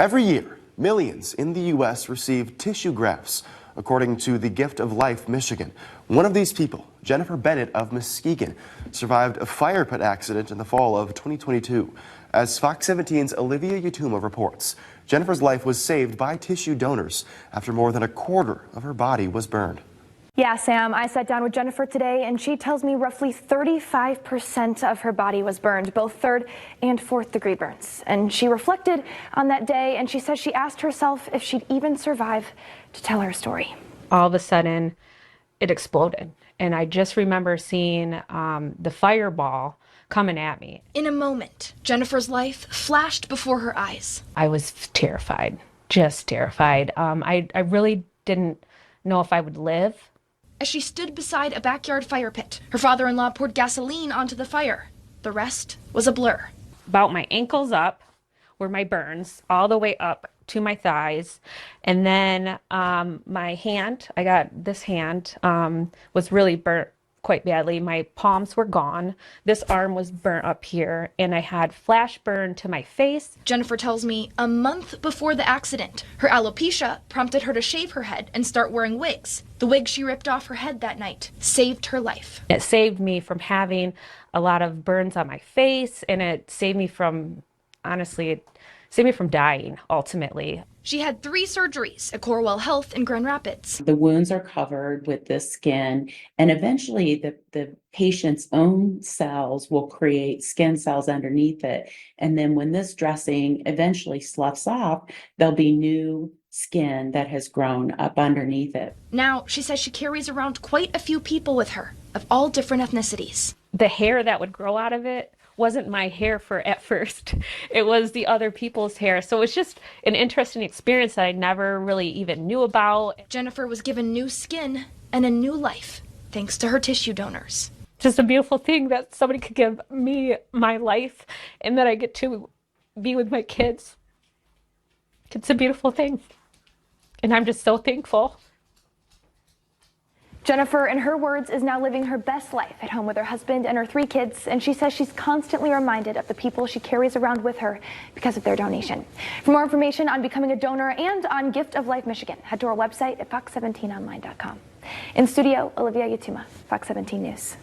Every year, millions in the U.S. receive tissue grafts, according to the Gift of Life Michigan. One of these people, Jennifer Bennett of Muskegon, survived a fire pit accident in the fall of 2022. As Fox 17's Olivia Yatuma reports, Jennifer's life was saved by tissue donors after more than a quarter of her body was burned. Yeah, Sam, I sat down with Jennifer today, and she tells me roughly 35% of her body was burned, both third and fourth degree burns. And she reflected on that day, and she says she asked herself if she'd even survive to tell her story. All of a sudden, it exploded. And I just remember seeing the fireball coming at me. In a moment, Jennifer's life flashed before her eyes. I was terrified, just terrified. I really didn't know if I would live. As she stood beside a backyard fire pit, her father-in-law poured gasoline onto the fire. The rest was a blur. About my ankles up were my burns, all the way up to my thighs. And then my hand, I got this hand, was really burnt quite badly. My palms were gone. This arm was burnt up here, and I had flash burn to my face. Jennifer tells me a month before the accident, her alopecia prompted her to shave her head and start wearing wigs. The wig she ripped off her head that night saved her life. It saved me from having a lot of burns on my face, and it saved me from, honestly, it saved me from dying, ultimately. She had 3 surgeries at Corewell Health in Grand Rapids. The wounds are covered with this skin, and eventually the patient's own cells will create skin cells underneath it. And then when this dressing eventually sloughs off, there'll be new skin that has grown up underneath it. Now, she says she carries around quite a few people with her of all different ethnicities. The hair that would grow out of it wasn't my hair at first. It was the other people's hair. So it was just an interesting experience that I never really even knew about. Jennifer was given new skin and a new life thanks to her tissue donors. Just a beautiful thing that somebody could give me my life and that I get to be with my kids. It's a beautiful thing. And I'm just so thankful. Jennifer, in her words, is now living her best life at home with her husband and her 3 kids, and she says she's constantly reminded of the people she carries around with her because of their donation. For more information on becoming a donor and on Gift of Life Michigan, head to our website at fox17online.com. In studio, Olivia Yatuma, Fox 17 News.